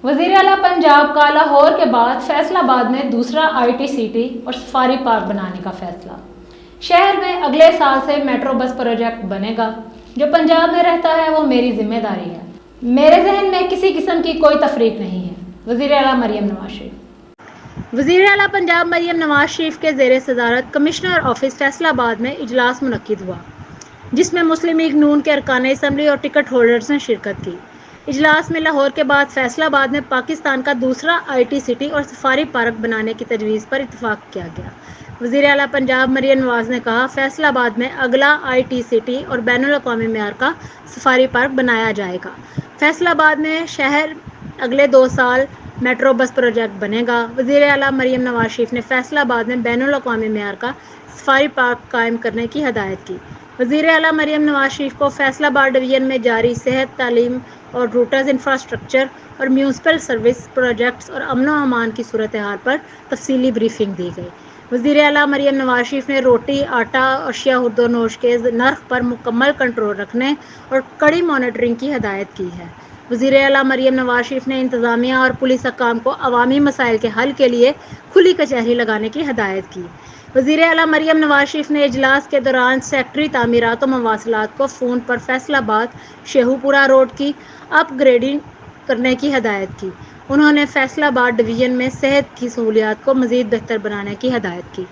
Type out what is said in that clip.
وزیر اعلیٰ پنجاب کا لاہور کے بعد فیصل آباد میں دوسرا آئی ٹی سٹی اور سفاری پارک بنانے کا فیصلہ۔ شہر میں اگلے سال سے میٹرو بس پروجیکٹ بنے گا۔ جو پنجاب میں رہتا ہے وہ میری ذمہ داری ہے۔ میرے ذہن میں کسی قسم کی کوئی تفریق نہیں ہے۔ وزیر اعلیٰ مریم نواز شریف۔ وزیر اعلیٰ پنجاب مریم نواز شریف کے زیر صدارت کمشنر آفس فیصل آباد میں اجلاس منعقد ہوا، جس میں مسلم لیگ نون کے ارکان اسمبلی اور ٹکٹ ہولڈرز نے شرکت کی۔ اجلاس میں لاہور کے بعد فیصل آباد میں پاکستان کا دوسرا آئی ٹی سٹی اور سفاری پارک بنانے کی تجویز پر اتفاق کیا گیا۔ وزیر اعلیٰ پنجاب مریم نواز نے کہا، فیصل آباد میں اگلا آئی ٹی سٹی اور بین الاقوامی معیار کا سفاری پارک بنایا جائے گا۔ فیصل آباد میں شہر اگلے 2 سال میٹرو بس پروجیکٹ بنے گا۔ وزیر اعلیٰ مریم نواز شریف نے فیصل آباد میں بین الاقوامی معیار کا سفاری پارک قائم کرنے کی ہدایت کی۔ وزیر اعلیٰ مریم نواز شریف کو فیصل آباد ڈویژن میں جاری صحت، تعلیم اور روٹز انفراسٹرکچر اور میونسپل سروس پروجیکٹس اور امن و امان کی صورتحال پر تفصیلی بریفنگ دی گئی۔ وزیر اعلیٰ مریم نواز شریف نے روٹی، آٹا، اشیاء خوردونوش کے نرخ پر مکمل کنٹرول رکھنے اور کڑی مانیٹرنگ کی ہدایت کی ہے۔ وزیر اعلیٰ مریم نواز شریف نے انتظامیہ اور پولیس حکام کو عوامی مسائل کے حل کے لیے کھلی کچہری لگانے کی ہدایت کی۔ وزیر اعلیٰ مریم نواز شریف نے اجلاس کے دوران سیکٹری تعمیرات و مواصلات کو فون پر فیصل آباد شیخو پورہ روڈ کی اپ گریڈنگ کرنے کی ہدایت کی۔ انہوں نے فیصل آباد ڈویژن میں صحت کی سہولیات کو مزید بہتر بنانے کی ہدایت کی۔